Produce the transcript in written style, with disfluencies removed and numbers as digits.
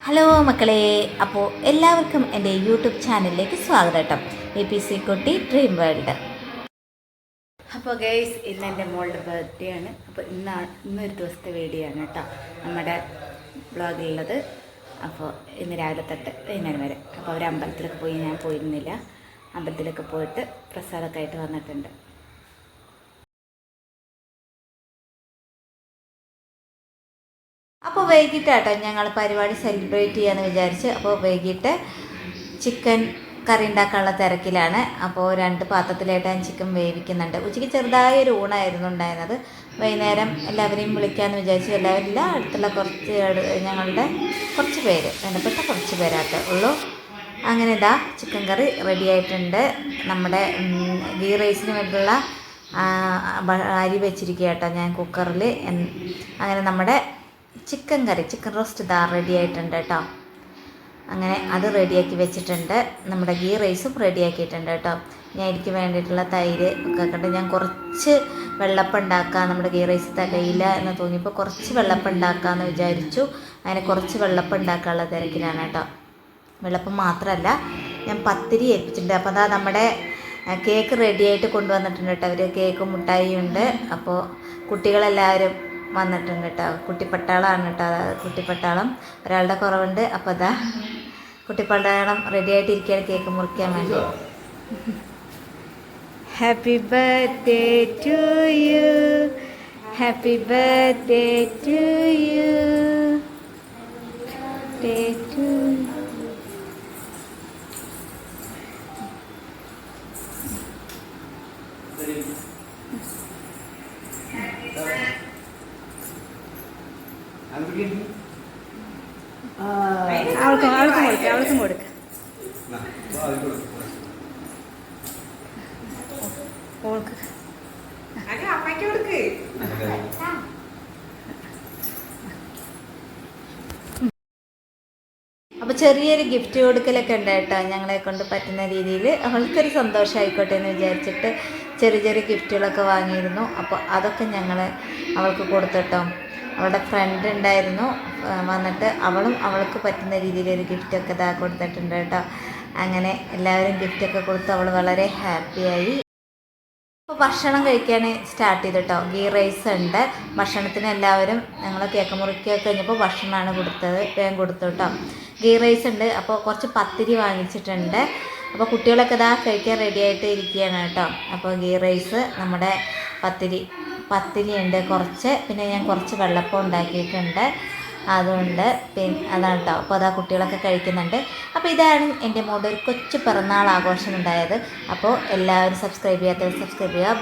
Hello മക്കളെ, അപ്പോൾ എല്ലാവർക്കും എൻ്റെ യൂട്യൂബ് ചാനലിലേക്ക് സ്വാഗതം കേട്ടോ. APC കുട്ടി ഡ്രീം വേൾഡ്. അപ്പോൾ ഗൈസ്, ഇന്ന് എൻ്റെ മോളുടെ ബർത്ത്ഡേ ആണ്. അപ്പോൾ ഇന്നൊരു ദിവസത്തെ വീഡിയോ ആണ് കേട്ടോ നമ്മുടെ ബ്ലോഗിലുള്ളത്. അപ്പോൾ ഇന്ന് രാവിലെ തൊട്ട് വൈകുന്നേരം വരെ. അപ്പോൾ അവർ അമ്പലത്തിലൊക്കെ പോയി, ഞാൻ പോയിരുന്നില്ല. അമ്പലത്തിലൊക്കെ പോയിട്ട് പ്രസാദമൊക്കെ ആയിട്ട് വന്നിട്ടുണ്ട്. അപ്പോൾ വൈകിട്ടാട്ടോ ഞങ്ങൾ പരിപാടി സെലിബ്രേറ്റ് ചെയ്യാമെന്ന് വിചാരിച്ച്. അപ്പോൾ വൈകിട്ട് ചിക്കൻ കറി ഉണ്ടാക്കാനുള്ള തിരക്കിലാണ്. അപ്പോൾ 2 പാത്രത്തിലായിട്ട് ഞാൻ ചിക്കൻ വേവിക്കുന്നുണ്ട്. ഉച്ചയ്ക്ക് ചെറുതായൊരു ഊണായിരുന്നു ഉണ്ടായിരുന്നത്. വൈകുന്നേരം എല്ലാവരെയും വിളിക്കാമെന്ന് വിചാരിച്ചു. എല്ലാവരും ഇല്ല, അടുത്തുള്ള ഞങ്ങളുടെ കുറച്ച് പേര്, വേണ്ടപ്പെട്ട കുറച്ച് പേരാട്ടേ ഉള്ളൂ. അങ്ങനെ ഇതാ ചിക്കൻ കറി റെഡി ആയിട്ടുണ്ട്. നമ്മുടെ ഗീ റൈസിന് വേണ്ടിയുള്ള അരി വെച്ചിരിക്കുക കേട്ടോ ഞാൻ കുക്കറിൽ. അങ്ങനെ നമ്മുടെ ചിക്കൻ കറി, ചിക്കൻ റോസ്റ്റ് ഇതാ റെഡി ആയിട്ടുണ്ട് കേട്ടോ. അങ്ങനെ അത് റെഡിയാക്കി വെച്ചിട്ടുണ്ട്. നമ്മുടെ ഗീ റൈസും റെഡിയാക്കിയിട്ടുണ്ട് കേട്ടോ. ഞാൻ എനിക്ക് വേണ്ടിയിട്ടുള്ള തൈര് ഒക്കെ കണ്ട് ഞാൻ കുറച്ച് വെള്ളപ്പം ഉണ്ടാക്കാം. നമ്മുടെ ഗീ റൈസ് തികയില്ല എന്ന് തോന്നിയപ്പോൾ കുറച്ച് വെള്ളപ്പം ഉണ്ടാക്കാമെന്ന് വിചാരിച്ചു. അങ്ങനെ കുറച്ച് വെള്ളപ്പം ഉണ്ടാക്കാനുള്ള തിരക്കിലാണ് കേട്ടോ. വെള്ളപ്പം മാത്രമല്ല, ഞാൻ പത്തിരി ഏൽപ്പിച്ചിട്ടുണ്ട്. അപ്പോൾ അതാ നമ്മുടെ കേക്ക് റെഡിയായിട്ട് കൊണ്ടുവന്നിട്ടുണ്ട് കേട്ടോ. അവർ കേക്കും മുട്ടായിയും ഉണ്ട്. അപ്പോൾ കുട്ടികളെല്ലാവരും വന്നിട്ടുണ്ട് കേട്ടോ. കുട്ടിപ്പട്ടാളമാണ് കേട്ടോ. കുട്ടിപ്പട്ടാളം ഒരാളുടെ കുറവുണ്ട്. അപ്പോൾ അതാ കുട്ടിപ്പട്ടാളം റെഡി ആയിട്ടിരിക്കുകയാണ് കേക്ക് മുറിക്കാൻ വേണ്ടി. Happy birthday to you, happy birthday to you, ഡേ ടു അവൾക്കും കൊടുക്ക. അപ്പോൾ ചെറിയൊരു ഗിഫ്റ്റ് കൊടുക്കലൊക്കെ ഉണ്ട് കേട്ടോ. ഞങ്ങളെ കൊണ്ട് പറ്റുന്ന രീതിയിൽ അവൾക്കൊരു സന്തോഷമായിക്കോട്ടെ എന്ന് വിചാരിച്ചിട്ട് ചെറിയ ചെറിയ ഗിഫ്റ്റുകളൊക്കെ വാങ്ങിയിരുന്നു. അപ്പോൾ അതൊക്കെ ഞങ്ങൾ അവൾക്ക് കൊടുത്തിട്ടോ. അവളുടെ ഫ്രണ്ട് ഉണ്ടായിരുന്നു വന്നിട്ട്, അവൾക്ക് പറ്റുന്ന രീതിയിലൊരു ഗിഫ്റ്റൊക്കെ ഇതാ കൊടുത്തിട്ടുണ്ട് കേട്ടോ. അങ്ങനെ എല്ലാവരും ഗിഫ്റ്റൊക്കെ കൊടുത്ത് അവൾ വളരെ ഹാപ്പിയായി. അപ്പോൾ ഭക്ഷണം കഴിക്കാൻ സ്റ്റാർട്ട് ചെയ്തു കേട്ടോ. ഗീ റൈസ് ഉണ്ട്. ഭക്ഷണത്തിന് എല്ലാവരും ഞങ്ങൾ കേക്ക് മുറിക്കൊക്കെ കഴിഞ്ഞപ്പോൾ ഭക്ഷണമാണ് കൊടുത്തത്, വേഗം കൊടുത്തു കേട്ടോ. ഗീ റൈസ് ഉണ്ട്. അപ്പോൾ കുറച്ച് പത്തിരി വാങ്ങിച്ചിട്ടുണ്ട്. അപ്പോൾ കുട്ടികളൊക്കെ ഇതാ കഴിക്കാൻ റെഡി ആയിട്ട് ഇരിക്കുകയാണ് കേട്ടോ. അപ്പോൾ ഗീ റൈസ്, നമ്മുടെ പത്തിരി ഉണ്ട് കുറച്ച്, പിന്നെ ഞാൻ കുറച്ച് വെള്ളപ്പം ഉണ്ടാക്കിയിട്ടുണ്ട്, അതുകൊണ്ട് അതാണ് കേട്ടോ. അപ്പോൾ അതാ കുട്ടികളൊക്കെ കഴിക്കുന്നുണ്ട്. അപ്പോൾ ഇതാണ് എൻ്റെ മോളുടെ ഒരു കൊച്ചു പിറന്നാൾ ആഘോഷം ഉണ്ടായത്. അപ്പോൾ എല്ലാവരും സബ്സ്ക്രൈബ് ചെയ്യാത്തവർ സബ്സ്ക്രൈബ് ചെയ്യുക.